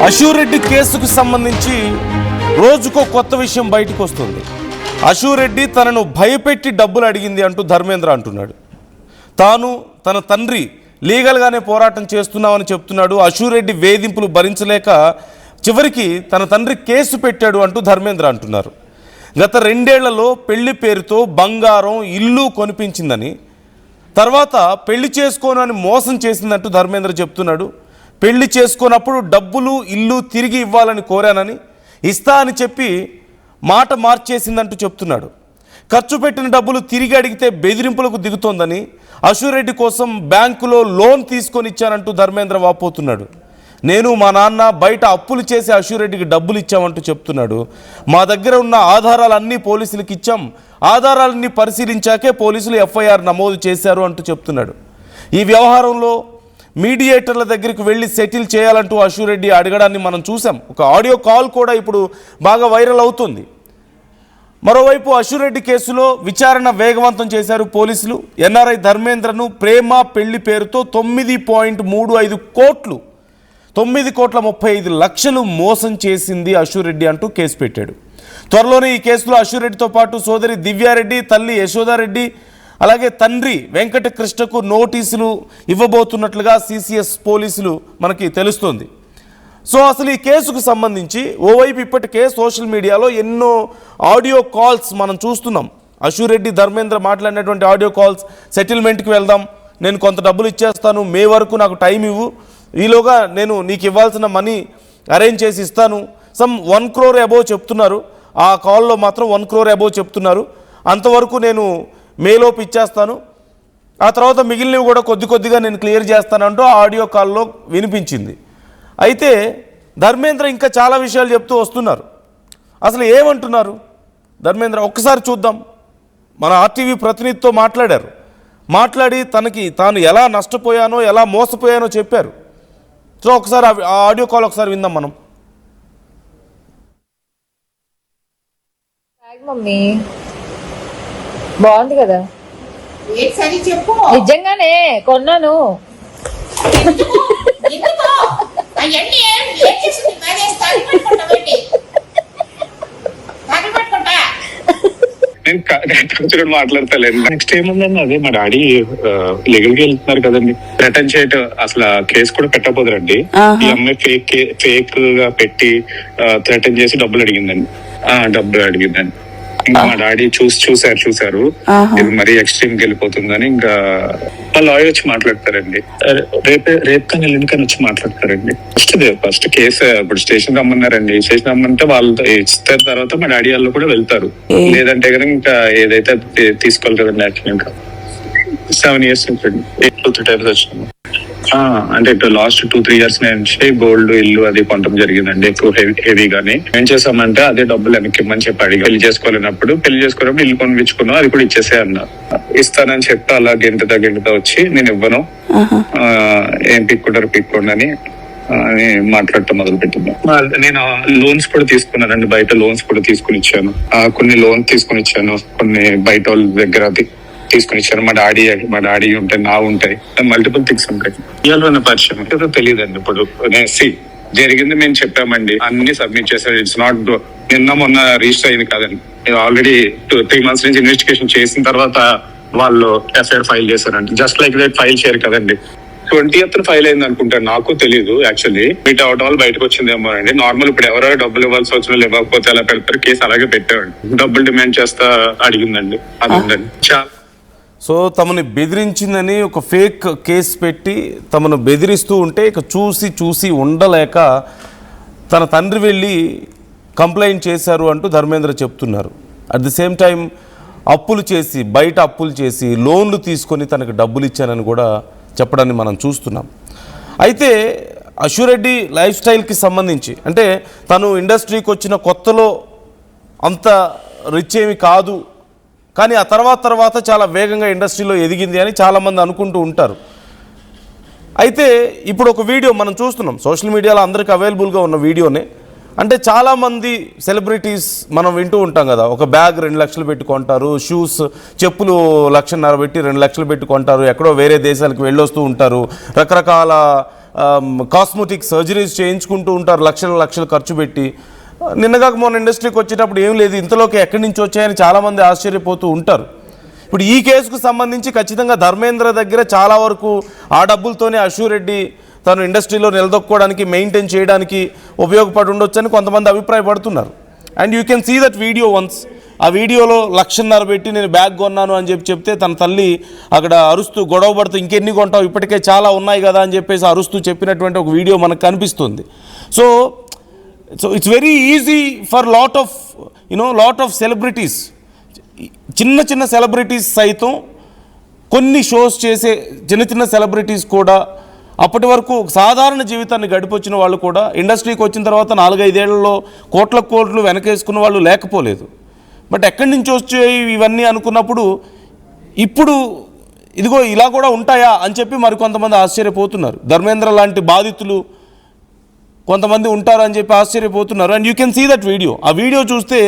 అశూరెడ్డి కేసుకు సంబంధించి రోజుకో కొత్త విషయం బయటకు వస్తుంది. అశూరెడ్డి తనను భయపెట్టి డబ్బులు అడిగింది అంటూ ధర్మేంద్ర అంటున్నాడు. తాను తన తండ్రి లీగల్గానే పోరాటం చేస్తున్నామని చెప్తున్నాడు. అశూరెడ్డి వేధింపులు భరించలేక చివరికి తన తండ్రి కేసు పెట్టాడు అంటూ ధర్మేంద్ర అంటున్నారు. గత 2 ఏళ్లలో పెళ్లి పేరుతో బంగారం ఇల్లు కొనిపించిందని, తర్వాత పెళ్లి చేసుకోనని మోసం చేసిందంటూ ధర్మేంద్ర చెప్తున్నాడు. పెళ్లి చేసుకున్నప్పుడు డబ్బులు ఇల్లు తిరిగి ఇవ్వాలని కోరానని, ఇస్తా అని చెప్పి మాట మార్చేసిందంటూ చెప్తున్నాడు. ఖర్చు పెట్టిన డబ్బులు తిరిగి అడిగితే బెదిరింపులకు దిగుతోందని, అశూరెడ్డి కోసం బ్యాంకులో లోన్ తీసుకొని ఇచ్చానంటూ ధర్మేంద్ర వాపోతున్నాడు. నేను మా నాన్న బయట అప్పులు చేసి అశూరెడ్డికి డబ్బులు ఇచ్చామంటూ చెప్తున్నాడు. మా దగ్గర ఉన్న ఆధారాలన్నీ పోలీసులకు ఇచ్చాం, ఆధారాలన్నీ పరిశీలించాకే పోలీసులు ఎఫ్ఐఆర్ నమోదు చేశారు అంటూ చెప్తున్నాడు. ఈ వ్యవహారంలో మీడియేటర్ల దగ్గరికి వెళ్ళి సెటిల్ చేయాలంటూ అశూరెడ్డి అడగడాన్ని మనం చూసాం. ఒక ఆడియో కాల్ కూడా ఇప్పుడు బాగా వైరల్ అవుతుంది. మరోవైపు అశూరెడ్డి కేసులో విచారణ వేగవంతం చేశారు పోలీసులు. ఎన్ఆర్ఐ ధర్మేంద్రను ప్రేమ పెళ్లి పేరుతో 9.35 కోట్లు 9,35,00,000 మోసం చేసింది అశూరెడ్డి అంటూ కేసు పెట్టాడు. త్వరలోనే ఈ కేసులో అశూరెడ్డితో పాటు సోదరి దివ్యారెడ్డి, తల్లి యశోదారెడ్డి, అలాగే తండ్రి వెంకటకృష్ణకు నోటీసులు ఇవ్వబోతున్నట్లుగా సిసిఎస్ పోలీసులు మనకి తెలుస్తోంది. సో అసలు ఈ కేసుకు సంబంధించి ఓవైపు ఇప్పటికే సోషల్ మీడియాలో ఎన్నో ఆడియో కాల్స్ మనం చూస్తున్నాం. అశూరెడ్డి ధర్మేంద్ర మాట్లాడినటువంటి ఆడియో కాల్స్, సెటిల్మెంట్కి వెళ్దాం, నేను కొంత డబ్బులు ఇచ్చేస్తాను, మే వరకు నాకు టైం ఇవ్వు, ఈలోగా నేను నీకు ఇవ్వాల్సిన మనీ అరేంజ్ చేసి ఇస్తాను, సమ్ 1 crore అబోవ్ చెప్తున్నారు. ఆ కాల్లో మాత్రం 1 crore అబోవ్ చెప్తున్నారు. అంతవరకు నేను మేలోపు ఇచ్చేస్తాను, ఆ తర్వాత మిగిలినవి కూడా కొద్దిగా నేను క్లియర్ చేస్తానంటూ ఆడియో కాల్లో వినిపించింది. అయితే ధర్మేంద్ర ఇంకా చాలా విషయాలు చెప్తూ వస్తున్నారు. అసలు ఏమంటున్నారు ధర్మేంద్ర ఒక్కసారి చూద్దాం. మన ఆర్టీవీ ప్రతినిధితో మాట్లాడి తాను ఎలా నష్టపోయానో, ఎలా మోసపోయానో చెప్పారు. సో ఒకసారి ఆ ఆడియో కాల్ ఒకసారి విందాం మనం. మమ్మీ బాగుంది కదా, చెప్పు. నిజంగానే కొన్నాను. నేను మాట్లాడతాలేదు. నెక్స్ట్ ఏముందండి, అదే మా డాడీ లీగల్ గా వెళ్తున్నారు కదండి, రిటర్న్ చేయటం అసలు కేసు కూడా పెట్టబోదురండి. ఈ అమ్మాయి ఫేక్ గా పెట్టి థ్రెటన్ చేసి డబ్బులు అడిగిందండి. ఇంకా మా డాడీ చూసారు ఇది మరీ ఎక్స్ట్రీమ్ కి వెళ్ళిపోతుందని ఇంకా మా లాయర్ వచ్చి మాట్లాడతారండి. రేపు కానీ ఎల్లుండి వచ్చి మాట్లాడతారండి. ఫస్ట్ కేసు ఇప్పుడు స్టేషన్ రమ్మన్నారండి. స్టేషన్ రమ్మంటే వాళ్ళు ఇస్తారు, తర్వాత మా డాడీ వాళ్ళు కూడా వెళ్తారు. లేదంటే కనుక ఇంకా ఏదైతే తీసుకోవాలి కదండి. యాక్చువల్ ఇంకా 7 years ఉంటుంది. 2-3 times వచ్చినాము. అంటే ఇప్పుడు లాస్ట్ 2-3 years నుంచి గోల్డ్ ఇల్లు అది కొనడం జరిగిందండి, ఎక్కువ హెవీగానే. ఏం చేసామంటే అదే డబ్బులు వెనక్కి ఇమ్మని చెప్పి అడిగి పెళ్లి చేసుకున్నప్పుడు ఇల్లు కొనిపించుకున్నాం, అది కూడా ఇచ్చేసే అన్న. ఇస్తానని చెప్పి అలా గెంటుతా వచ్చి నేను ఇవ్వను, ఏం పిక్కోండి అని మాట్లాడటం మొదలు పెట్టింది. నేను లోన్స్ కూడా తీసుకున్నానండి, బయట లోన్స్ కూడా తీసుకుని ఇచ్చాను. కొన్ని లోన్ తీసుకుని ఇచ్చాను, కొన్ని బయట వాళ్ళ దగ్గర తీసుకుని ఇచ్చాను. మా డాడీ ఉంటాయి, నా ఉంటాయి, మల్టిపుల్ థింగ్స్ ఉంటాయి. ఇవాళ పరిచయం ఏదో తెలియదండి. ఇప్పుడు జరిగింది మేము చెప్పామండి, అన్ని సబ్మిట్ చేశారు. ఇట్స్ నాట్ మొన్న రిజిస్టర్ అయింది కాదండి. ఆల్రెడీ 2-3 months నుంచి ఇన్వెస్టిగేషన్ చేసిన తర్వాత వాళ్ళు ఎఫ్ఐఆర్ ఫైల్ చేశారండి. జస్ట్ లైక్ దట్ ఫైల్ చేయరు కదండి. 20th ఫైల్ అయింది అనుకుంటాను, నాకు తెలియదు. యాక్చువల్లీ మీట్ అవటం వల్ల బయటకు వచ్చిందేమో అండి. నార్మల్ ఇప్పుడు ఎవరో డబ్బులు ఇవ్వాల్సి వచ్చిన ఇవ్వకపోతే అలా పెడతారు, కేసు అలాగే పెట్టామండి. డబ్బులు డిమాండ్ చేస్తా అడిగిందండి, అది ఉందండి. చాలా సో తమను బెదిరించిందని ఒక ఫేక్ కేసు పెట్టి తమను బెదిరిస్తూ ఉంటే ఇక చూసి ఉండలేక తన తండ్రి వెళ్ళి కంప్లైంట్ చేశారు అంటూ ధర్మేంద్ర చెప్తున్నారు. అట్ ది సేమ్ టైం బయట అప్పులు చేసి లోన్లు తీసుకొని తనకు డబ్బులు ఇచ్చానని కూడా చెప్పడాన్ని మనం చూస్తున్నాం. అయితే అశూరెడ్డి లైఫ్ స్టైల్కి సంబంధించి, అంటే తను ఇండస్ట్రీకి వచ్చిన కొత్తలో అంత రిచ్ ఏమి కాదు, కానీ ఆ తర్వాత చాలా వేగంగా ఇండస్ట్రీలో ఎదిగింది అని చాలామంది అనుకుంటూ ఉంటారు. అయితే ఇప్పుడు ఒక వీడియో మనం చూస్తున్నాం సోషల్ మీడియాలో, అందరికీ అవైలబుల్గా ఉన్న వీడియోనే. అంటే చాలామంది సెలబ్రిటీస్ మనం వింటూ ఉంటాం కదా, ఒక బ్యాగ్ 2 లక్షలు పెట్టి కొంటారు, షూస్ చెప్పులు 1.5 లక్షలు పెట్టి 2 లక్షలు పెట్టి కొంటారు, ఎక్కడో వేరే దేశాలకు వెళ్ళొస్తూ ఉంటారు, రకరకాల కాస్మెటిక్ సర్జరీస్ చేయించుకుంటూ ఉంటారు లక్షలు ఖర్చు పెట్టి. నిన్నగాక మొన్న ఇండస్ట్రీకి వచ్చేటప్పుడు ఏం లేదు, ఇంతలోకి ఎక్కడి నుంచి వచ్చాయని చాలామంది ఆశ్చర్యపోతూ ఉంటారు. ఇప్పుడు ఈ కేసుకు సంబంధించి ఖచ్చితంగా ధర్మేంద్ర దగ్గర చాలా వరకు ఆ డబ్బులతోనే అశూ రెడ్డి తను ఇండస్ట్రీలో నిలదొక్కుకోవడానికి మెయింటైన్ చేయడానికి ఉపయోగపడి ఉండొచ్చని కొంతమంది అభిప్రాయపడుతున్నారు. And you can see that video once. ఆ వీడియోలో 1,50,000 పెట్టి నేను బ్యాగ్ కొన్నాను అని చెప్తే తన తల్లి అక్కడ అరుస్తూ గొడవ పడుతూ ఇంకెన్ని కొంటావు, ఇప్పటికే చాలా ఉన్నాయి కదా అని చెప్పేసి అరుస్తూ చెప్పినటువంటి ఒక వీడియో మనకు కనిపిస్తుంది. So it's very easy for lot of celebrities, చిన్న సెలబ్రిటీస్ సైతం, కొన్ని షోస్ చేసే చిన్న సెలబ్రిటీస్ కూడా అప్పటి వరకు సాధారణ జీవితాన్ని గడిపొచ్చిన వాళ్ళు కూడా ఇండస్ట్రీకి వచ్చిన తర్వాత 4-5 ఏళ్లలో కోట్లు వెనకేసుకున్న వాళ్ళు లేకపోలేదు. బట్ ఎక్కడి నుంచి వచ్చాయి ఇవన్నీ అనుకున్నప్పుడు ఇప్పుడు ఇదిగో ఇలా కూడా ఉంటాయా అని చెప్పి మరికొంతమంది ఆశ్చర్యపోతున్నారు. ధర్మేంద్ర లాంటి బాధితులు కొంతమంది ఉంటారు అని చెప్పి ఆశ్చర్యపోతున్నారు. And you can see that video. ఆ వీడియో చూస్తే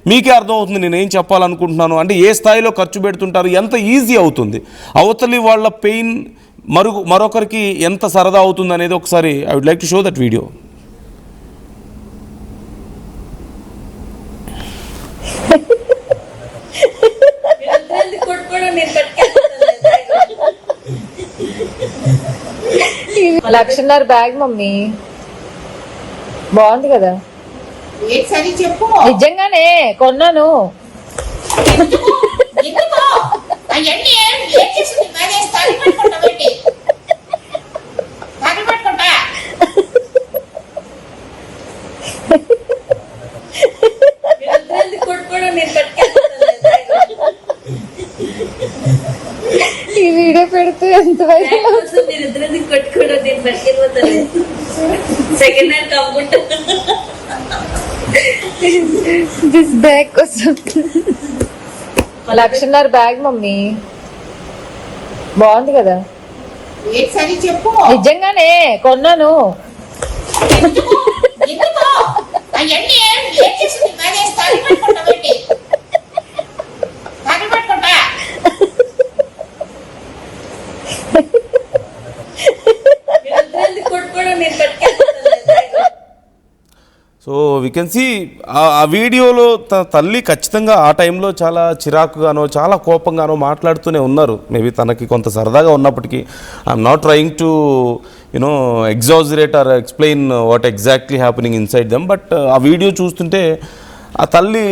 మీకే అర్థమవుతుంది నేను ఏం చెప్పాలనుకుంటున్నాను. అంటే ఏ స్థాయిలో ఖర్చు పెడుతుంటారు, ఎంత ఈజీ అవుతుంది, అవతలి వాళ్ళ పెయిన్ మరొకరికి ఎంత సరదా అవుతుంది అనేది ఒకసారి I would like to show that video. లక్షన్నర బ్యాగ్ మమ్మీ, బాగుంది కదా? రేట్ సరి చెప్పు. నిజంగానే కొన్నాను. ఎందుకు అవన్నీ ఏం చేసింది? మరి తగిపెట్టుకుంటా పెట్టి తగిపెట్టుకుంటా. ఈ వీడియో పెడితే ఎంత సెకండ్ హ్యాండ్ కమ్ముకుంటా దిస్ బ్యాగ్ కోసం. 1,50,000 బ్యాగ్ మమ్మీ, బాగుంది కదా? రేట్ సరి చెప్పు. నిజంగానే కొన్నాను. ఎందుకు అవన్నీ ఏం చేసింది? మరి తగిపెట్టుకుంటా పెట్టి తగిపెట్టుకుంటా. సో వీ కెన్ సీ ఆ వీడియోలో తన తల్లి ఖచ్చితంగా ఆ టైంలో చాలా చిరాకుగానో చాలా కోపంగానో మాట్లాడుతూనే ఉన్నారు. మేబీ తనకి కొంత సరదాగా ఉన్నప్పటికీ I'm not trying to exaggerate or explain what exactly happening inside them. బట్ ఆ వీడియో చూస్తుంటే ఆ తల్లి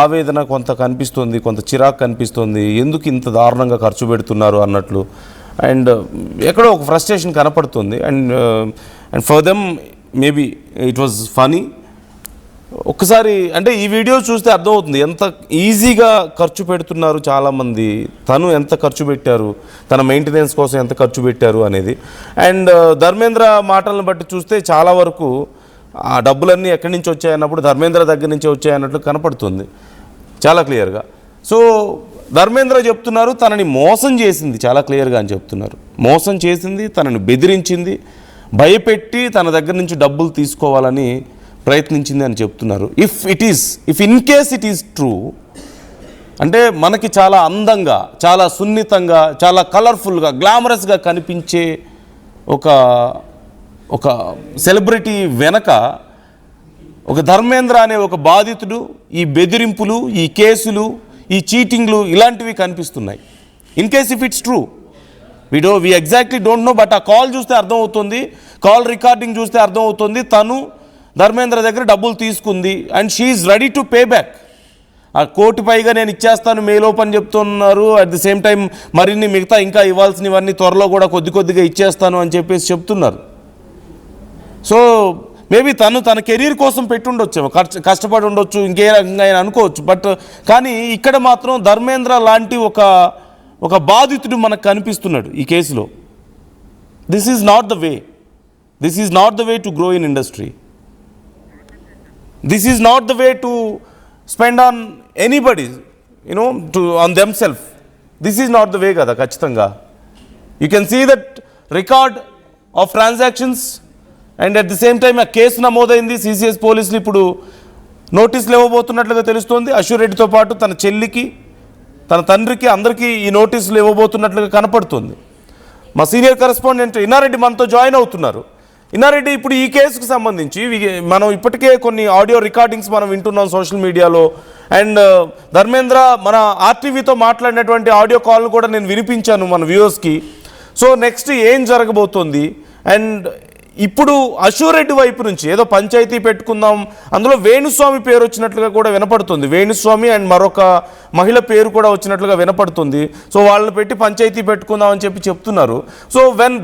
ఆవేదన కొంత కనిపిస్తుంది, కొంత చిరాకు కనిపిస్తుంది. ఎందుకు ఇంత దారుణంగా ఖర్చు పెడుతున్నారు అన్నట్లు. అండ్ ఎక్కడో ఒక ఫ్రస్ట్రేషన్ కనపడుతుంది. And for them maybe it was funny. ఒక్కసారి అంటే ఈ వీడియో చూస్తే అర్థమవుతుంది ఎంత ఈజీగా ఖర్చు పెడుతున్నారు చాలామంది, తను ఎంత ఖర్చు పెట్టారు, తన మెయింటెనెన్స్ కోసం ఎంత ఖర్చు పెట్టారు అనేది. అండ్ ధర్మేంద్ర మాటలను బట్టి చూస్తే చాలా వరకు ఆ డబ్బులన్నీ ఎక్కడి నుంచి వచ్చాయన్నప్పుడు ధర్మేంద్ర దగ్గర నుంచి వచ్చాయన్నట్లు కనపడుతుంది చాలా క్లియర్గా. సో ధర్మేంద్ర చెప్తున్నారు తనని మోసం చేసింది, చాలా క్లియర్గా అని చెప్తున్నారు. మోసం చేసింది, తనని బెదిరించింది, భయపెట్టి తన దగ్గర నుంచి డబ్బులు తీసుకోవాలని ప్రయత్నించింది అని చెప్తున్నారు. If in case it is true అంటే మనకి చాలా అందంగా, చాలా సున్నితంగా, చాలా కలర్ఫుల్గా, గ్లామరస్గా కనిపించే ఒక సెలబ్రిటీ వెనక ఒక ధర్మేంద్ర అనే ఒక బాధితుడు ఈ బెదిరింపులు, ఈ కేసులు, ఈ చీటింగ్లు ఇలాంటివి కనిపిస్తున్నాయి. In case if it's true we exactly don't know, but ఆ కాల్ చూస్తే అర్థమవుతుంది, కాల్ రికార్డింగ్ చూస్తే అర్థమవుతుంది తను ధర్మేంద్ర దగ్గర డబ్బులు తీసుకుంది. And she is ready to pay back. ఆ 1 కోటి పైగా నేను ఇచ్చేస్తాను మేలోపు అని చెప్తున్నారు. అట్ ది సేమ్ టైం మరిన్ని మిగతా ఇంకా ఇవ్వాల్సినవన్నీ త్వరలో కూడా కొద్దిగా ఇచ్చేస్తాను అని చెప్పేసి చెప్తున్నారు. సో మేబీ తన కెరీర్ కోసం పెట్టుండొచ్చేమో, కష్టపడి ఉండొచ్చు, ఇంకే రకంగా ఆయన అనుకోవచ్చు. బట్ కానీ ఇక్కడ మాత్రం ధర్మేంద్ర లాంటి ఒక బాధితుడు మనకు కనిపిస్తున్నాడు ఈ కేసులో. This is not the way to grow in industry. This is not the way to spend on anybody on themself. This is not the way కదా ఖచ్చితంగా. You can see that record of transactions. And at the same time ఆ case నమోదైంది. CCS పోలీసులు ఇప్పుడు నోటీసులు ఇవ్వబోతున్నట్లుగా తెలుస్తోంది. అశూ రెడ్డితో పాటు తన చెల్లికి, తన తండ్రికి, అందరికీ ఈ నోటీసులు ఇవ్వబోతున్నట్లుగా కనపడుతుంది. మా సీనియర్ కరెస్పాండెంట్ ఇన్నారెడ్డి మనతో జాయిన్ అవుతున్నారు. ఇన్నారెడ్డి, ఇప్పుడు ఈ కేసుకు సంబంధించి మనం ఇప్పటికే కొన్ని ఆడియో రికార్డింగ్స్ మనం వింటున్నాం సోషల్ మీడియాలో. అండ్ ధర్మేంద్ర మన ఆర్టీవీతో మాట్లాడినటువంటి ఆడియో కాల్ కూడా నేను వినిపించాను మన వ్యూవర్స్కి. సో నెక్స్ట్ ఏం జరగబోతోంది? అండ్ ఇప్పుడు అశూరెడ్డి వైపు నుంచి ఏదో పంచాయతీ పెట్టుకుందాం, అందులో వేణుస్వామి పేరు వచ్చినట్లుగా కూడా వినపడుతుంది. వేణుస్వామి అండ్ మరొక మహిళ పేరు కూడా వచ్చినట్లుగా వినపడుతుంది. సో వాళ్ళని పెట్టి పంచాయతీ పెట్టుకుందాం అని చెప్తున్నారు. సో వెన్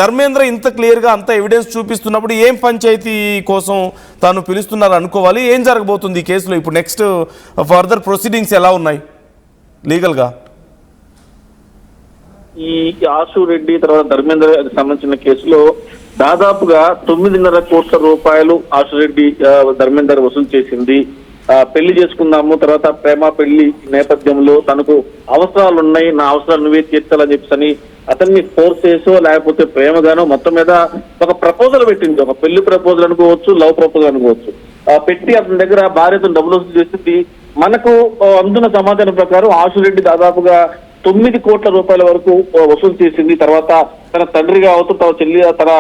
ధర్మేంద్ర ఇంత క్లియర్గా అంత ఎవిడెన్స్ చూపిస్తున్నప్పుడు ఏం పంచాయతీ కోసం తాను పిలుస్తున్నారు అనుకోవాలి? ఏం జరగబోతుంది ఈ కేసులో? ఇప్పుడు నెక్స్ట్ ఫర్దర్ ప్రొసీడింగ్స్ ఎలా ఉన్నాయి లీగల్గా? ఈ ఆశురెడ్డి తర్వాత ధర్మేంద్ర సంబంధించిన కేసులో దాదాపుగా 9.5 కోట్ల రూపాయలు ఆశురెడ్డి ధర్మేందర్ వసూలు చేసింది. పెళ్లి చేసుకుందాము, తర్వాత ప్రేమ పెళ్లి నేపథ్యంలో తనకు అవసరాలు ఉన్నాయి, నా అవసరాలు నువ్వే తీర్చాలని చెప్పని అతన్ని ఫోర్స్ చేసో లేకపోతే ప్రేమగానో మొత్తం మీద ఒక ప్రపోజల్ పెట్టింది. ఒక పెళ్లి ప్రపోజల్ అనుకోవచ్చు, లవ్ ప్రపోజల్ అనుకోవచ్చు. పెట్టి అతని దగ్గర భార్యతో డబ్బులు వసూలు చేసింది. మనకు అందున్న సమాచారం ప్రకారం ఆశురెడ్డి దాదాపుగా 9 కోట్ల రూపాయల వరకు వసూలు చేసింది. తర్వాత తన తండ్రి కావచ్చు, తన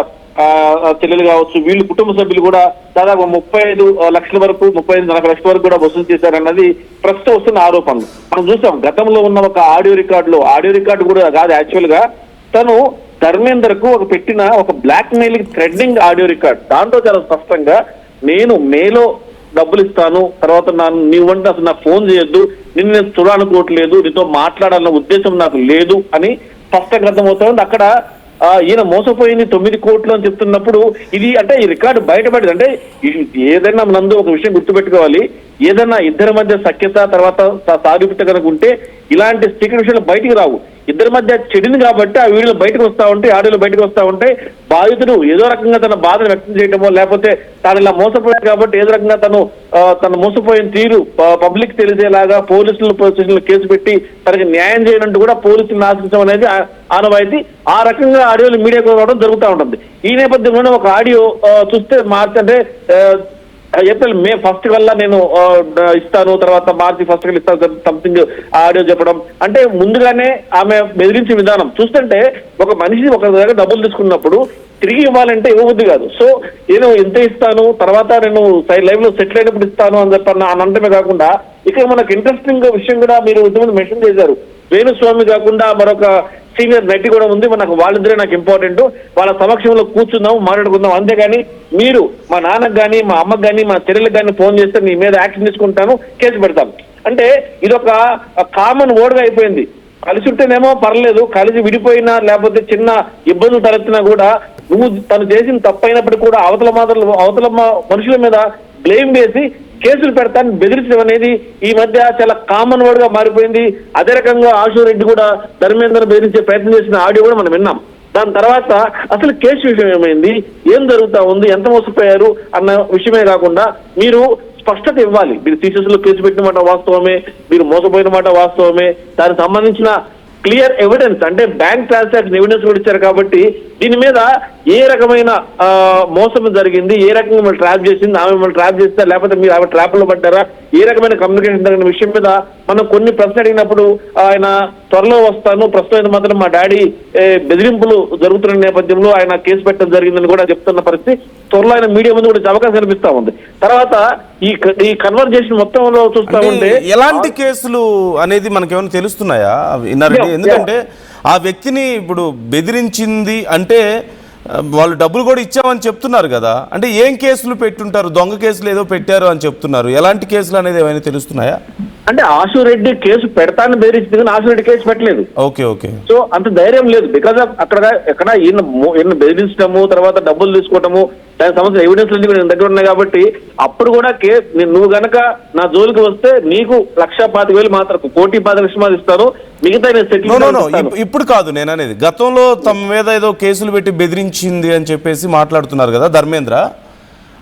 చెల్లెలు కావచ్చు, వీళ్ళు కుటుంబ సభ్యులు కూడా దాదాపు 35 లక్షల వరకు, 35-40 లక్షల వరకు కూడా వసూలు చేశారన్నది ప్రస్తుతం వస్తున్న ఆరోపణలు. మనం చూసాం గతంలో ఉన్న ఒక ఆడియో రికార్డు కూడా కాదు, యాక్చువల్ గా తను ధర్మేందర్ కు పెట్టిన ఒక blackmailing threatening audio record. దాంట్లో చాలా స్పష్టంగా నేను మేలో డబ్బులు ఇస్తాను, తర్వాత నీవంటే అసలు నాకు ఫోన్ చేయొద్దు, నిన్ను నేను చూడాలనుకోవట్లేదు, నీతో మాట్లాడాలన్న ఉద్దేశం నాకు లేదు అని స్పష్టంగా అర్థమవుతుంది. అక్కడ ఈయన మోసపోయింది 9 కోట్లు అని చెప్తున్నప్పుడు ఇది అంటే ఈ రికార్డు బయటపడింది. అంటే ఏదైనా మనందు ఒక విషయం గుర్తుపెట్టుకోవాలి, ఏదైనా ఇద్దరి మధ్య సఖ్యత తర్వాత సారూప్యత కనుక ఉంటే ఇలాంటి సీక్రెట్ విషయాలు బయటికి రావు. ఇద్దరి మధ్య చెడింది కాబట్టి ఆ వీడియోలు బయటకు వస్తా ఉంటాయి, ఆడియోలు బయటకు వస్తా ఉంటాయి. బాధితుడు ఏదో రకంగా తన బాధను వ్యక్తం చేయడమో లేకపోతే తాను ఇలా మోసపోయాడు కాబట్టి ఏదో రకంగా తను మోసపోయిన తీరు పబ్లిక్ తెలిసేలాగా పోలీసులు కేసు పెట్టి తనకి న్యాయం చేయనంటూ కూడా పోలీసులను ఆశ్రయించడం అనేది ఆనవాయితీ. ఆ రకంగా ఆడియోలు మీడియాకు రావడం జరుగుతూ ఉంటుంది. ఈ నేపథ్యంలోనే ఒక ఆడియో చూస్తే మార్చి అంటే ఏప్రిల్ మే 1 కల్లా నేను ఇస్తాను, తర్వాత మార్చి 1 కల్లా ఇస్తాను సంథింగ్ ఆడియో చెప్పడం. అంటే ముందుగానే ఆమె బెదిరించే విధానం చూస్తుంటే ఒక మనిషి ఒక దగ్గర డబ్బులు తీసుకున్నప్పుడు తిరిగి ఇవ్వాలంటే ఇవ్వబుద్ధి కాదు. సో నేను ఎంత ఇస్తాను, తర్వాత నేను లైవ్ లో సెటిల్ అయినప్పుడు ఇస్తాను అని చెప్పాను అని అంటమే కాకుండా ఇక్కడ మనకు ఇంట్రెస్టింగ్ విషయం కూడా మీరు ఇంతకుముందు మెన్షన్ చేశారు. వేణుస్వామి కాకుండా మరొక సీనియర్ నటి కూడా ఉంది. మనకు వాళ్ళిద్దరే నాకు ఇంపార్టెంట్, వాళ్ళ సమక్షంలో కూర్చుందాం, మాట్లాడుకుందాం. అంతేగాని మీరు మా నాన్నకు కానీ మా అమ్మకు కానీ మా చెల్లెలకు కానీ ఫోన్ చేస్తే నీ మీద యాక్షన్ తీసుకుంటాను, కేసు పెడతాను అంటే ఇదొక కామన్ వర్డ్ గా అయిపోయింది. కలిసి ఉంటేనేమో పర్లేదు, కలిసి విడిపోయినా లేకపోతే చిన్న ఇబ్బందులు తలెత్తినా కూడా నువ్వు తను చేసిన తప్పైనప్పటికీ కూడా అవతల మనుషుల మీద బ్లేమ్ వేసి కేసులు పెడతాను బెదిరించడం అనేది ఈ మధ్య చాలా కామన్ వర్డ్ గా మారిపోయింది. అదే రకంగా ఆశురెడ్డి కూడా ధర్మేంద్ర బెదిరించే ప్రయత్నం చేసిన ఆడియో కూడా మనం విన్నాం. దాని తర్వాత అసలు కేసు విషయం ఏమైంది, ఏం జరుగుతా ఉంది, ఎంత మోసపోయారు అన్న విషయమే కాకుండా మీరు స్పష్టత ఇవ్వాలి. మీరు సీసీఎస్ లో కేసు పెట్టిన మాట వాస్తవమే, మీరు మోసపోయిన మాట వాస్తవమే, దానికి సంబంధించిన క్లియర్ ఎవిడెన్స్ అంటే బ్యాంక్ ట్రాన్సాక్షన్ ఎవిడెన్స్ కూడా ఇచ్చారు. కాబట్టి దీని మీద ఏ రకమైన మోసం జరిగింది, ఏ రకంగా మిమ్మల్ని ట్రాప్ చేసింది, ఆమె మిమ్మల్ని ట్రాప్ చేస్తా లేకపోతే మీరు ఆమె ట్రాప్ లో పడ్డారా, ఏ రకమైన కమ్యూనికేషన్ జరిగిన విషయం మీద మనం కొన్ని ప్రశ్నలు అడిగినప్పుడు ఆయన త్వరలో వస్తాను, ప్రస్తుతం మాత్రం మా డాడీ బెదిరింపులు జరుగుతున్న నేపథ్యంలో ఆయన కేసు పెట్టడం జరిగిందని కూడా చెప్తున్న పరిస్థితి. త్వరలో ఆయన మీడియా ముందు కూడా అవకాశం కనిపిస్తా ఉంది. తర్వాత ఈ కన్వర్జేషన్ మొత్తంలో చూస్తా ఉంటే ఎలాంటి కేసులు అనేది మనకేమైనా తెలుస్తున్నాయా? ఎందుకంటే ఆ వ్యక్తిని ఇప్పుడు బెదిరించింది అంటే వాళ్ళు డబ్బులు కూడా ఇచ్చామని చెప్తున్నారు కదా, అంటే ఏం కేసులు పెట్టుంటారు? దొంగ కేసులు ఏదో పెట్టారు అని చెప్తున్నారు. ఎలాంటి కేసులు అనేది ఏమైనా తెలుస్తున్నాయా? అంటే ఆశురెడ్డి కేసు పెడతాను బెదిరించింది కానీ ఆశురెడ్డి కేసు పెట్టలేదు. ఓకే. సో అంత ధైర్యం లేదు. బికాజ్ ఎక్కడ ఈయన బెదిరించడము, తర్వాత డబ్బులు తీసుకోవటము, దానికి సంబంధించిన ఎవిడెన్స్ నేను దగ్గర ఉన్నాయి. కాబట్టి అప్పుడు కూడా నువ్వు గనక నా జోలికి వస్తే నీకు 1,25,000 మాత్రం 1,25,00,000 ఇస్తాను, మిగతా నేను సెటిల్. ఇప్పుడు కాదు నేను అనేది, గతంలో తమ మీద ఏదో కేసులు పెట్టి బెదిరించింది అని చెప్పేసి మాట్లాడుతున్నారు కదా ధర్మేంద్ర,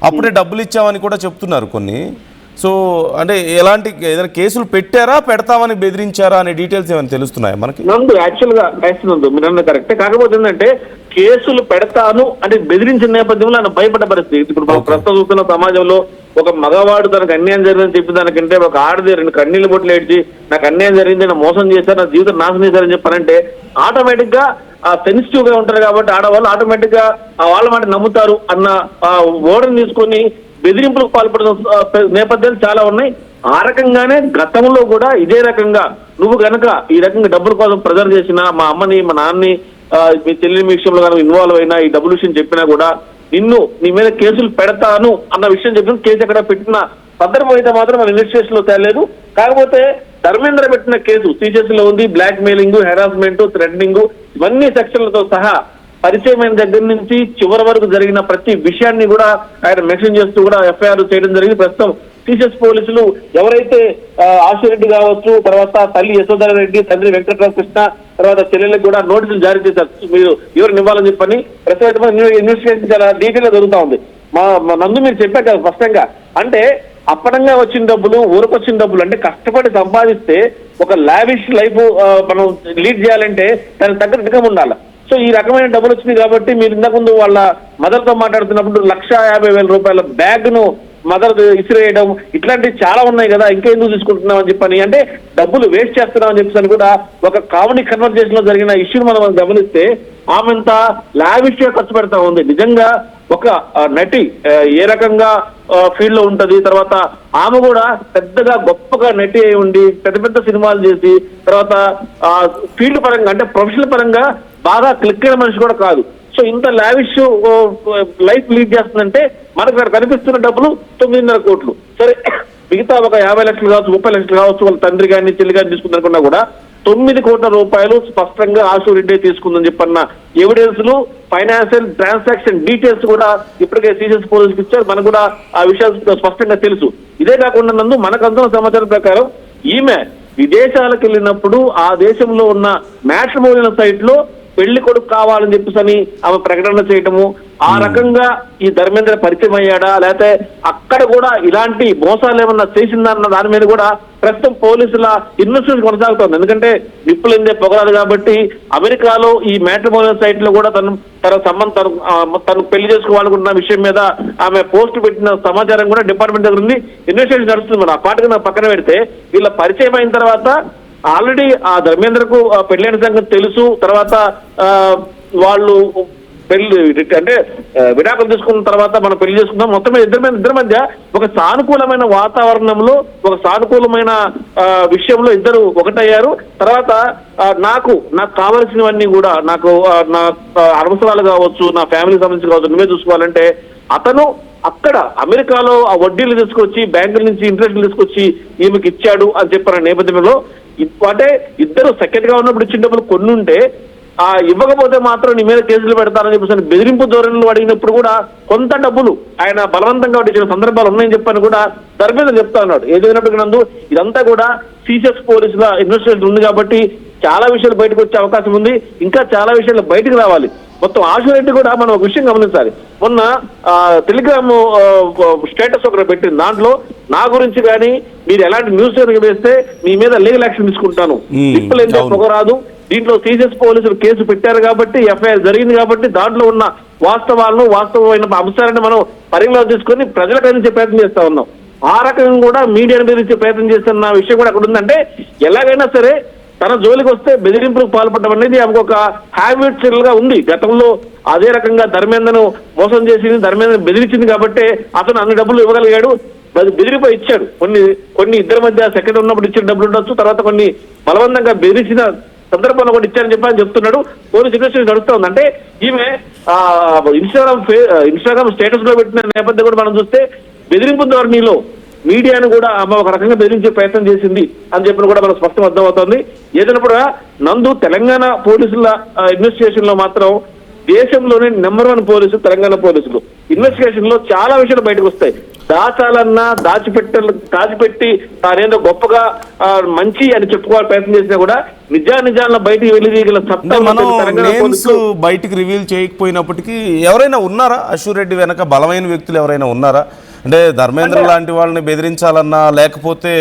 అప్పుడే డబ్బులు ఇచ్చామని కూడా చెప్తున్నారు కొన్ని. సో అంటే ఎలాంటి ఏదైనా కేసులు పెట్టారా, పెడతామని బెదిరించారా అనే డీటెయిల్స్ ఏమైనా తెలుస్తున్నాయా మనకి? యాక్చువల్ గా మీరు అన్న కరెక్టే. కాకపోతే ఏంటంటే కేసులు పెడతాను అంటే బెదిరించిన నేపథ్యంలో ఆయన భయపడ్డ పరిస్థితి. ఇప్పుడు ప్రస్తుతం చూస్తున్న సమాజంలో ఒక మగవాడు తనకు అన్యాయం జరిగిందని చెప్పి దానికంటే ఒక ఆడది 2 కన్నీళ్ళు బొట్లు ఏడ్చి నాకు అన్యాయం జరిగింది, నా మోసం చేశారు, నా జీవితం నాశనం చేశారని చెప్పారంటే ఆటోమేటిక్ గా సెన్సిటివ్ గా ఉంటారు కాబట్టి ఆడవాళ్ళు ఆటోమేటిక్ గా వాళ్ళ మాట నమ్ముతారు అన్న ఓడని తీసుకొని బెదిరింపులకు పాల్పడిన నేపథ్యాలు చాలా ఉన్నాయి. ఆ రకంగానే గతంలో కూడా ఇదే రకంగా నువ్వు గనక ఈ రకంగా డబ్బుల కోసం ప్రెజర్ చేసినా, మా అమ్మని మా నాన్నని మీ చెల్లి విషయంలో కనుక ఇన్వాల్వ్ అయినా, ఈ డబ్బుల విషయం చెప్పినా కూడా నీ మీద కేసులు పెడతాను అన్న విషయం చెప్పిన కేసు ఎక్కడ పెట్టిన సందర్భం అయితే మాత్రం మన ఇన్వెస్టిగేషన్ లో తేలేదు. కాకపోతే ధర్మేంద్ర పెట్టిన కేసు సీజెస్ లో ఉంది. బ్లాక్ మెయిలింగ్, హెరాస్మెంట్, థ్రెటనింగ్ ఇవన్నీ సెక్షన్లతో సహా పరిచయమైన దగ్గర నుంచి చివరి వరకు జరిగిన ప్రతి విషయాన్ని కూడా ఆయన మెన్షన్ చేస్తూ కూడా ఎఫ్ఐఆర్ చేయడం జరిగింది. ప్రస్తుతం సీసెస్ పోలీసులు ఎవరైతే ఆశురెడ్డి కావచ్చు, తర్వాత తల్లి యశోధర రెడ్డి, తండ్రి వెంకటరామ కృష్ణ, తర్వాత చెల్లెలకు కూడా నోటీసులు జారీ చేశారు. మీరు ఎవరిని ఇవ్వాలని చెప్పని ప్రస్తుతం ఇన్వెస్టిగేషన్ చాలా డీటెయిల్ గా జరుగుతా ఉంది. మా నందు మీరు చెప్పారు కదా స్పష్టంగా, అంటే అప్పనంగా వచ్చిన డబ్బులు, ఊరకొచ్చిన డబ్బులు, అంటే కష్టపడి సంపాదిస్తే ఒక లావిష్ లైఫ్ మనం లీడ్ చేయాలంటే దానికి తగ్గ ఇన్కమ్ ఉండాలి. సో ఈ రకమైన డబ్బులు వచ్చినాయి కాబట్టి మీరు ఇంతకు ముందు వాళ్ళ మదర్ తో మాట్లాడుతున్నప్పుడు 1,50,000 రూపాయల బ్యాగ్ ను మదర్ ఇసిరేయడం ఇట్లాంటివి చాలా ఉన్నాయి కదా, ఇంకా ఎందుకు తీసుకుంటున్నాం అని చెప్పని, అంటే డబ్బులు వేస్ట్ చేస్తున్నాం అని చెప్పని కూడా ఒక కామెడీ కన్వర్జేషన్ లో జరిగిన ఇష్యూని మనం గమనిస్తే ఆమెంత లావిష్ గా ఖర్చు పెడతా ఉంది. నిజంగా ఒక నటి ఏ రకంగా ఫీల్డ్ లో ఉంటది, తర్వాత ఆమె కూడా పెద్దగా గొప్పగా నటి అయి ఉండి పెద్ద పెద్ద సినిమాలు చేసి తర్వాత ఫీల్డ్ పరంగా అంటే ప్రొఫెషనల్ పరంగా బాగా క్లిక్ అయిన మనిషి కూడా కాదు. సో ఇంత లావిష్ లైఫ్ లీడ్ చేస్తుందంటే మనకు అక్కడ కనిపిస్తున్న డబ్బులు 9.5 కోట్లు. సరే మిగతా ఒక 50 లక్షలు కావచ్చు, 30 లక్షలు కావచ్చు, వాళ్ళ తండ్రి గారిని చెల్లి గారిని తీసుకుందనుకున్నా కూడా 9 కోట్ల రూపాయలు స్పష్టంగా ఆశురెడ్డి తీసుకుందని చెప్పన్న ఎవిడెన్స్లు, ఫైనాన్షియల్ ట్రాన్సాక్షన్ డీటెయిల్స్ కూడా ఇప్పటికే సీసెస్ పోలీసులకు ఇచ్చారు. మనకు కూడా ఆ విషయాలు స్పష్టంగా తెలుసు. ఇదే కాకుండా నందు మనకు అందుతున్న సమాచారం ప్రకారం ఈమె విదేశాలకు వెళ్ళినప్పుడు ఆ దేశంలో ఉన్న మ్యాట్రిమోనియల్ సైట్ లో పెళ్లి కొడుకు కావాలని చెప్పేసి ఆమె ప్రకటన చేయటము, ఆ రకంగా ఈ ధర్మేంద్ర పరిచయం అయ్యాడా, లేకపోతే అక్కడ కూడా ఇలాంటి మోసాలు ఏమన్నా చేసిందన్న దాని మీద కూడా ప్రస్తుతం పోలీసుల ఇన్వెస్టిగేషన్ కొనసాగుతోంది. ఎందుకంటే నిప్పులైందే పొగరాదు కాబట్టి అమెరికాలో ఈ మ్యాట్రిమోనియల్ సైట్ లో కూడా తను పెళ్లి చేసుకోవాలనుకున్న విషయం మీద ఆమె పోస్ట్ పెట్టిన సమాచారం కూడా డిపార్ట్మెంట్ దగ్గర ఉంది. ఇన్వెస్టిగేషన్ నడుస్తుంది. మరి ఆ పాటకు నా పక్కన పెడితే వీళ్ళ పరిచయం అయిన తర్వాత ఆల్రెడీ ఆ ధర్మేంద్రకు పెళ్లైన సంగతి తెలుసు. తర్వాత వాళ్ళు పెళ్లి అంటే విడాకులు తీసుకున్న తర్వాత మనం పెళ్లి చేసుకున్నాం. మొత్తం ఇద్దరి మధ్య ఒక సానుకూలమైన వాతావరణంలో, ఒక సానుకూలమైన విషయంలో ఇద్దరు ఒకటయ్యారు. తర్వాత నాకు కావలసినవన్నీ కూడా నాకు నా అవసరాలు కావచ్చు, నా ఫ్యామిలీకి సంబంధించి కావచ్చు, నువ్వే చూసుకోవాలంటే అతను అక్కడ అమెరికాలో ఆ వడ్డీలు తీసుకొచ్చి బ్యాంకుల నుంచి ఇంట్రెస్ట్లు తీసుకొచ్చి ఈమెకి ఇచ్చాడు అని చెప్పిన నేపథ్యంలో అంటే ఇద్దరు సెకండ్ గా ఉన్నప్పుడు ఇచ్చిన డబ్బులు కొన్ని ఉంటే ఇవ్వకపోతే మాత్రం నీ మీద కేసులు పెడతారని చెప్పేసి బెదిరింపు ధోరణిలో అడిగినప్పుడు కూడా కొంత డబ్బులు ఆయన బలవంతంగా ఇచ్చిన సందర్భాలు ఉన్నాయని చెప్పని కూడా ధర్మేంద్ర చెప్తా ఉన్నాడు. ఏదైనప్పటికీ నందు ఇదంతా కూడా సీసెస్ పోలీసుల ఇన్వెస్టిగేషన్ ఉంది కాబట్టి చాలా విషయాలు బయటకు వచ్చే అవకాశం ఉంది. ఇంకా చాలా విషయాలు బయటకు రావాలి. మొత్తం ఆశురెడ్డి కూడా మనం ఒక విషయం గమనించాలి. మొన్న టెలిగ్రామ్ స్టేటస్ ఒకటి పెట్టింది. దాంట్లో నా గురించి కానీ మీరు ఎలాంటి న్యూస్ వేస్తే మీ మీద లీగల్ యాక్షన్ తీసుకుంటాను, తిప్పలేంటే పొగరాదు, దీంట్లో సీసెస్ పోలీసులు కేసు పెట్టారు కాబట్టి ఎఫ్ఐఆర్ జరిగింది కాబట్టి దాంట్లో ఉన్న వాస్తవమైన అంశాలను మనం పరిగణలోకి తీసుకొని ప్రజలకు అందించే ప్రయత్నం చేస్తా ఉన్నాం. ఆ రకంగా కూడా మీడియాను బెదిరించే ప్రయత్నం చేస్తున్న విషయం కూడా అక్కడ ఉందంటే ఎలాగైనా సరే తన జోలికి వస్తే బెదిరింపులకు పాల్పడడం అనేది ఆమెకు ఒక హ్యాబిచువల్ గా ఉంది. గతంలో అదే రకంగా ధర్మేంద్రను మోసం చేసింది, ధర్మేంద్ర బెదిరించింది కాబట్టి అతను అన్ని డబ్బులు ఇవ్వగలిగాడు. బెదిరిపోయి ఇచ్చాడు. కొన్ని ఇద్దరి మధ్య సెకండ్ ఉన్నప్పుడు ఇచ్చిన డబ్బులు ఉండొచ్చు, తర్వాత కొన్ని బలవంతంగా బెదిరించిన సందర్భంలో కూడా ఇచ్చారని చెప్పని చెప్తున్నాడు. పోలీస్ ఇన్వెస్టిగేషన్ నడుస్తూ ఉంది. అంటే ఈమె ఇన్స్టాగ్రామ్ స్టేటస్ లో పెట్టిన నేపథ్యం కూడా మనం చూస్తే బెదిరింపు ధోరణిలో మీడియాను కూడా ఒక రకంగా బెదిరించే ప్రయత్నం చేసింది అని చెప్పిన కూడా మనకు స్పష్టం అర్థమవుతోంది. ఏదైనప్పుడు నందు తెలంగాణ పోలీసుల ఇన్వెస్టిగేషన్ లో మాత్రం దేశంలోనే నెంబర్ 1 పోలీసు తెలంగాణ పోలీసులు. ఇన్వెస్టిగేషన్ లో చాలా విషయాలు బయటకు వస్తాయి. దాచాలన్నా దాచిపెట్టి తానేదో గొప్పగా మంచి అని చెప్పుకోవాలి ప్రయత్నం చేసినా కూడా నిజాలను బయటికి వెళ్ళగల సత్తా బయటికి రివీల్ చేయకపోయినప్పటికీ ఎవరైనా ఉన్నారా అశురెడ్డి వెనక బలమైన వ్యక్తులు ఎవరైనా ఉన్నారా? అంటే ధర్మేంద్ర లాంటి వాళ్ళని బెదిరించాలన్నా లేకపోతే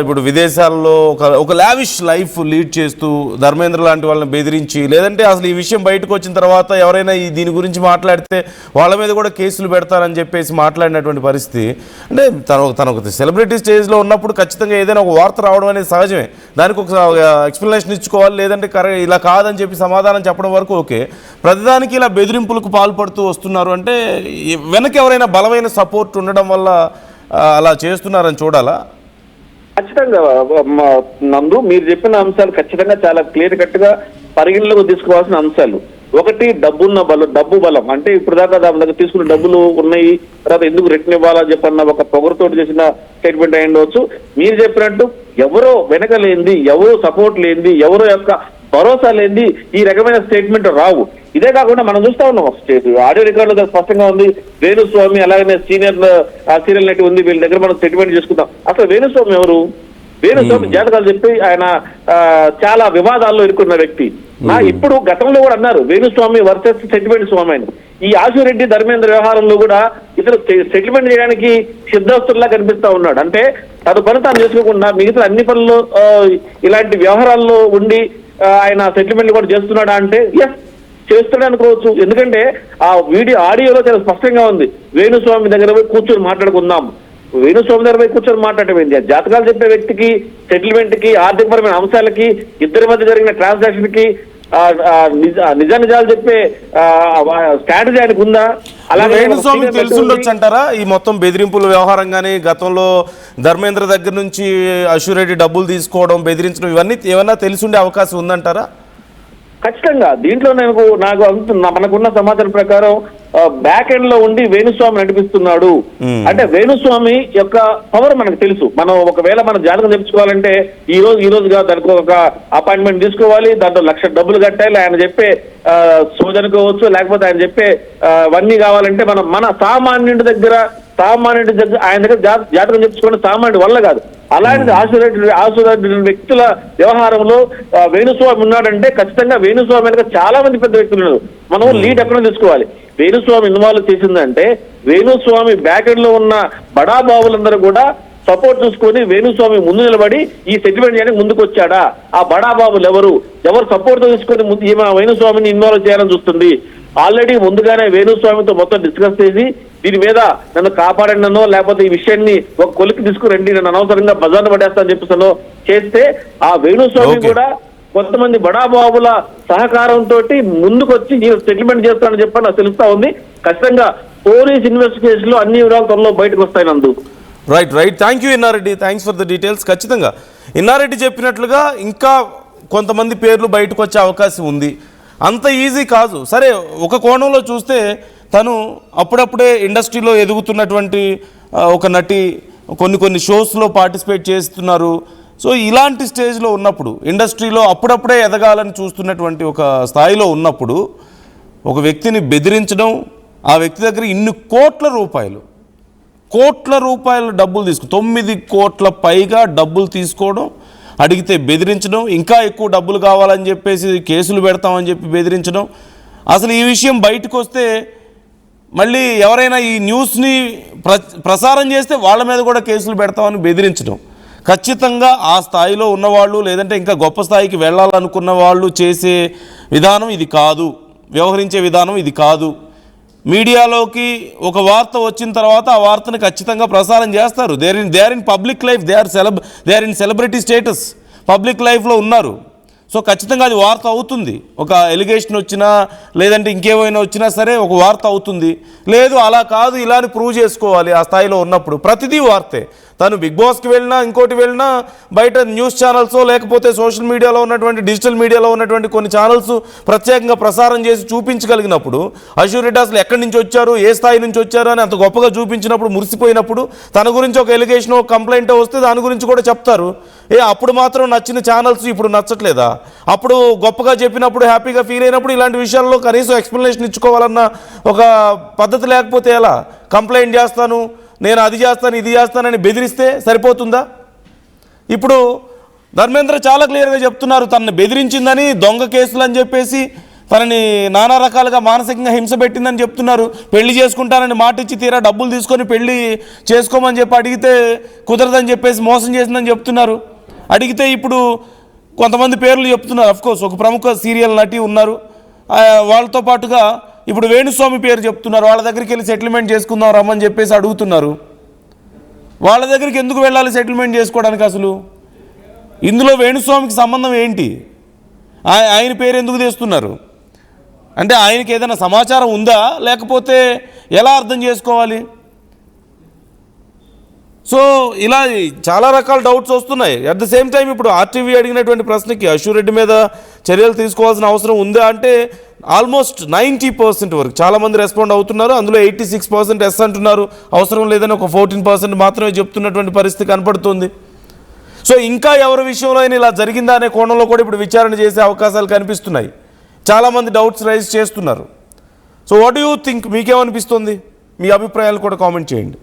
ఇప్పుడు విదేశాల్లో ఒక లావిష్ లైఫ్ లీడ్ చేస్తూ ధర్మేంద్ర లాంటి వాళ్ళని బెదిరించి, లేదంటే అసలు ఈ విషయం బయటకు వచ్చిన తర్వాత ఎవరైనా దీని గురించి మాట్లాడితే వాళ్ళ మీద కూడా కేసులు పెడతారని చెప్పేసి మాట్లాడినటువంటి పరిస్థితి. అంటే తన ఒక సెలబ్రిటీ స్టేజ్లో ఉన్నప్పుడు ఖచ్చితంగా ఏదైనా ఒక వార్త రావడం అనేది సహజమే. దానికి ఒక ఎక్స్ప్లెనేషన్ ఇచ్చుకోవాలి, లేదంటే ఇలా కాదని చెప్పి సమాధానం చెప్పడం వరకు ఓకే. ప్రతిదానికి ఇలా బెదిరింపులకు పాల్పడుతూ వస్తున్నారు అంటే వెనక ఎవరైనా బలమైన సపోర్ట్ ఉండడం వల్ల అలా చేస్తున్నారని చూడాలా? ఖచ్చితంగా నందు, మీరు చెప్పిన అంశాలు ఖచ్చితంగా చాలా క్లియర్ కట్ గా పరిగణలోకి తీసుకోవాల్సిన అంశాలు. ఒకటి డబ్బు బలం. అంటే ఇప్పుడు దాకా దాని దగ్గర తీసుకున్న డబ్బులు ఉన్నాయి, తర్వాత ఎందుకు రిటర్న్ ఇవ్వాలని చెప్పన్న ఒక పొగరుతోటి చేసిన స్టేట్మెంట్ అయి ఉండవచ్చు. మీరు చెప్పినట్టు ఎవరో వెనక లేనిది, ఎవరో సపోర్ట్ లేనిది, ఎవరో యొక్క భరోసా లేనిది ఈ రకమైన స్టేట్మెంట్ రావు. ఇదే కాకుండా మనం చూస్తా ఉన్నాం ఆడియో రికార్డు స్పష్టంగా ఉంది. వేణుస్వామి అలాగనే సీరియల్ నటి ఉంది, వీళ్ళ దగ్గర మనం స్టేట్మెంట్ చేసుకుందాం. అసలు వేణుస్వామి ఎవరు? వేణుస్వామి జాతకాలు చెప్పి ఆయన చాలా వివాదాల్లో ఇరుక్కున్న వ్యక్తి. ఇప్పుడు గతంలో కూడా అన్నారు వేణుస్వామి వర్సెస్ సెటిల్మెంట్ స్వామి అని. ఈ ఆశురెడ్డి ధర్మేంద్ర వ్యవహారంలో కూడా ఇతను సెటిల్మెంట్ చేయడానికి సిద్ధస్తుల్లా కనిపిస్తా ఉన్నాడు. అంటే తన పని తాను చేసుకోకుండా మిగతా అన్ని పనుల్లో ఇలాంటి వ్యవహారాల్లో ఉండి ఆయన సెటిల్మెంట్ కూడా చేస్తున్నాడా అంటే ఎస్ చేస్తాడు అనుకోవచ్చు. ఎందుకంటే ఆ ఆడియోలో చాలా స్పష్టంగా ఉంది, వేణుస్వామి దగ్గర పోయి కూర్చొని మాట్లాడుకుందాం. వేణుస్వామి దగ్గర పోయి కూర్చొని మాట్లాడటం జాతకాలు చెప్పే వ్యక్తికి, సెటిల్మెంట్ కి, ఆర్థికపరమైన అంశాలకి, ఇద్దరి మధ్య జరిగిన ట్రాన్సాక్షన్ కి నిజాలు చెప్పే స్ట్రాటజీ ఆయనకు ఉందా? అలాగే వేణుస్వామి తెలుసుండొచ్చు అంటారా ఈ మొత్తం బెదిరింపుల వ్యవహారం? కానీ గతంలో ధర్మేంద్ర దగ్గర నుంచి అశురెడ్డి డబ్బులు తీసుకోవడం, బెదిరించడం, ఇవన్నీ ఏమన్నా తెలిసుండే అవకాశం ఉందంటారా? ఖచ్చితంగా. దీంట్లో నాకు మనకున్న సమాచారం ప్రకారం బ్యాక్ ఎండ్ లో ఉండి వేణుస్వామి నడిపిస్తున్నాడు. అంటే వేణుస్వామి యొక్క పవర్ మనకు తెలుసు. మనం ఒకవేళ మన జాతకం తెచ్చుకోవాలంటే ఈ రోజుగా దానికి ఒక అపాయింట్మెంట్ తీసుకోవాలి, దాంట్లో లక్ష డబ్బులు కట్టాలి, ఆయన చెప్పే సోదనుకోవచ్చు, లేకపోతే ఆయన చెప్పే అవన్నీ కావాలంటే మన సామాన్యుడి దగ్గర ఆయన దగ్గర జాతకం తెచ్చుకోవడం సామాన్యుడి వల్ల కాదు. అలాంటిది ఆశురెడ్డి వ్యక్తుల వ్యవహారంలో వేణుస్వామి ఉన్నాడంటే ఖచ్చితంగా వేణుస్వామి వెనక చాలా మంది పెద్ద వ్యక్తులు ఉన్నారు. మనం లీడ్ ఎక్కడ తీసుకోవాలి. వేణుస్వామి ఇన్వాల్వ్ చేసిందంటే వేణుస్వామి బ్యాక్ ఎండ్ లో ఉన్న బడాబాబులందరూ కూడా సపోర్ట్ చూసుకొని వేణుస్వామి ముందు నిలబడి ఈ సెటిల్మెంట్ చేయడానికి ముందుకు వచ్చాడా? ఆ బడాబాబులు ఎవరు సపోర్ట్ తీసుకొని వేణుస్వామిని ఇన్వాల్వ్ చేయాలని చూస్తుంది. ఆల్రెడీ ముందుగానే వేణుస్వామితో మొత్తం డిస్కస్ చేసి దీని మీద నన్ను కాపాడనో లేకపోతే ఈ విషయాన్ని ఒక కొలికి తీసుకురండి, నన్ను అనవసరంగా బజార్ను పడేస్తా అని చెప్పేసనో చేస్తే ఆ వేణుస్వామి కూడా కొంతమంది బడాబాబుల సహకారంతో ముందుకు వచ్చి నేను సెటిల్మెంట్ చేస్తానని చెప్పి నాకు తెలుస్తా ఉంది. ఖచ్చితంగా పోలీస్ ఇన్వెస్టిగేషన్ లో అన్ని వివరాలు త్వరలో బయటకు వస్తాయి నందు. Right. Thank you Inna Reddy, thanks for the details. ఖచ్చితంగా ఇన్నారెడ్డి చెప్పినట్లుగా ఇంకా కొంతమంది పేర్లు బయటకు వచ్చే అవకాశం ఉంది. అంత ఈజీ కాదు. సరే, ఒక కోణంలో చూస్తే తను అప్పుడప్పుడే ఇండస్ట్రీలో ఎదుగుతున్నటువంటి ఒక నటి, కొన్ని షోస్లో పార్టిసిపేట్ చేస్తున్నారు. సో ఇలాంటి స్టేజ్లో ఉన్నప్పుడు, ఇండస్ట్రీలో అప్పుడప్పుడే ఎదగాలని చూస్తున్నటువంటి ఒక స్థాయిలో ఉన్నప్పుడు ఒక వ్యక్తిని బెదిరించడం, ఆ వ్యక్తి దగ్గర ఇన్ని కోట్ల రూపాయలు డబ్బులు 9 కోట్ల పైగా డబ్బులు తీసుకోవడం, అడిగితే బెదిరించడం, ఇంకా ఎక్కువ డబ్బులు కావాలని చెప్పేసి కేసులు పెడతామని చెప్పి బెదిరించడం. అసలు ఈ విషయం బయటకు వస్తే మళ్ళీ ఎవరైనా ఈ న్యూస్ని ప్రసారం చేస్తే వాళ్ళ మీద కూడా కేసులు పెడతామని బెదిరించడం. ఖచ్చితంగా ఆ స్థాయిలో ఉన్నవాళ్ళు, లేదంటే ఇంకా గొప్ప స్థాయికి వెళ్ళాలనుకున్న వాళ్ళు చేసే విధానం ఇది కాదు, వ్యవహరించే విధానం ఇది కాదు. మీడియాలోకి ఒక వార్త వచ్చిన తర్వాత ఆ వార్తని ఖచ్చితంగా ప్రసారం చేస్తారు. They are in public life, they are in celebrity status, public లైఫ్లో ఉన్నారు. సో ఖచ్చితంగా అది వార్త అవుతుంది. ఒక ఎలిగేషన్ వచ్చినా లేదంటే ఇంకేమైనా వచ్చినా సరే ఒక వార్త అవుతుంది. లేదు అలా కాదు ఇలా అని ప్రూవ్ చేసుకోవాలి. ఆ స్థాయిలో ఉన్నప్పుడు ప్రతిదీ వార్తే. తను బిగ్ బాస్కి వెళ్ళినా ఇంకోటి వెళ్ళినా బయట న్యూస్ ఛానల్స్ లేకపోతే సోషల్ మీడియాలో ఉన్నటువంటి డిజిటల్ మీడియాలో ఉన్నటువంటి కొన్ని ఛానల్స్ ప్రత్యేకంగా ప్రసారం చేసి చూపించగలిగినప్పుడు అశురెడ్డి అసలు ఎక్కడి నుంచి వచ్చారు, ఏ స్థాయి నుంచి వచ్చారు అని అంత గొప్పగా చూపించినప్పుడు, మురిసిపోయినప్పుడు తన గురించి ఒక ఎలిగేషన్, ఒక కంప్లైంట్ వస్తే దాని గురించి కూడా చెప్తారు. అప్పుడు మాత్రం నచ్చిన ఛానల్స్ ఇప్పుడు నచ్చట్లేదా? అప్పుడు గొప్పగా చెప్పినప్పుడు, హ్యాపీగా ఫీల్ అయినప్పుడు ఇలాంటి విషయాల్లో కనీసం ఎక్స్ప్లెనేషన్ ఇచ్చుకోవాలన్న ఒక పద్ధతి లేకపోతే ఎలా? కంప్లైంట్ చేస్తాను, నేను అది చేస్తాను, ఇది చేస్తానని బెదిరిస్తే సరిపోతుందా? ఇప్పుడు ధర్మేంద్ర చాలా క్లియర్గా చెప్తున్నారు, తనని బెదిరించిందని, దొంగ కేసులు అని చెప్పేసి తనని నానా రకాలుగా మానసికంగా హింస పెట్టిందని చెప్తున్నారు. పెళ్లి చేసుకుంటానని మాట ఇచ్చి తీరా డబ్బులు తీసుకొని పెళ్లి చేసుకోమని చెప్పి అడిగితే కుదరదని చెప్పేసి మోసం చేసిందని చెప్తున్నారు. అడిగితే ఇప్పుడు కొంతమంది పేర్లు చెప్తున్నారు. అఫ్కోర్స్ ఒక ప్రముఖ సీరియల్ నటి ఉన్నారు, వాళ్ళతో పాటుగా ఇప్పుడు వేణుస్వామి పేరు చెప్తున్నారు. వాళ్ళ దగ్గరికి వెళ్ళి సెటిల్మెంట్ చేసుకుందాం రమ్మని చెప్పేసి అడుగుతున్నారు. వాళ్ళ దగ్గరికి ఎందుకు వెళ్ళాలి సెటిల్మెంట్ చేసుకోవడానికి? అసలు ఇందులో వేణుస్వామికి సంబంధం ఏంటి? ఆయన పేరు ఎందుకు తెస్తున్నారు? అంటే ఆయనకి ఏదైనా సమాచారం ఉందా, లేకపోతే ఎలా అర్థం చేసుకోవాలి? సో ఇలా చాలా రకాల డౌట్స్ వస్తున్నాయి. అట్ ద సేమ్ టైం ఇప్పుడు ఆర్టీవీ అడిగినటువంటి ప్రశ్నకి అశూరెడ్డి మీద చర్యలు తీసుకోవాల్సిన అవసరం ఉందా అంటే ఆల్మోస్ట్ 90% వరకు చాలామంది రెస్పాండ్ అవుతున్నారు. అందులో 86% ఎస్ అంటున్నారు, అవసరం లేదని ఒక 14% మాత్రమే చెప్తున్నటువంటి పరిస్థితి కనపడుతుంది. సో ఇంకా ఎవరి విషయంలో అయినా ఇలా జరిగిందా అనే కోణంలో కూడా ఇప్పుడు విచారణ చేసే అవకాశాలు కనిపిస్తున్నాయి. చాలామంది డౌట్స్ రైజ్ చేస్తున్నారు. So what do you think? మీకేమనిపిస్తుంది? మీ అభిప్రాయాలు కూడా కామెంట్ చేయండి.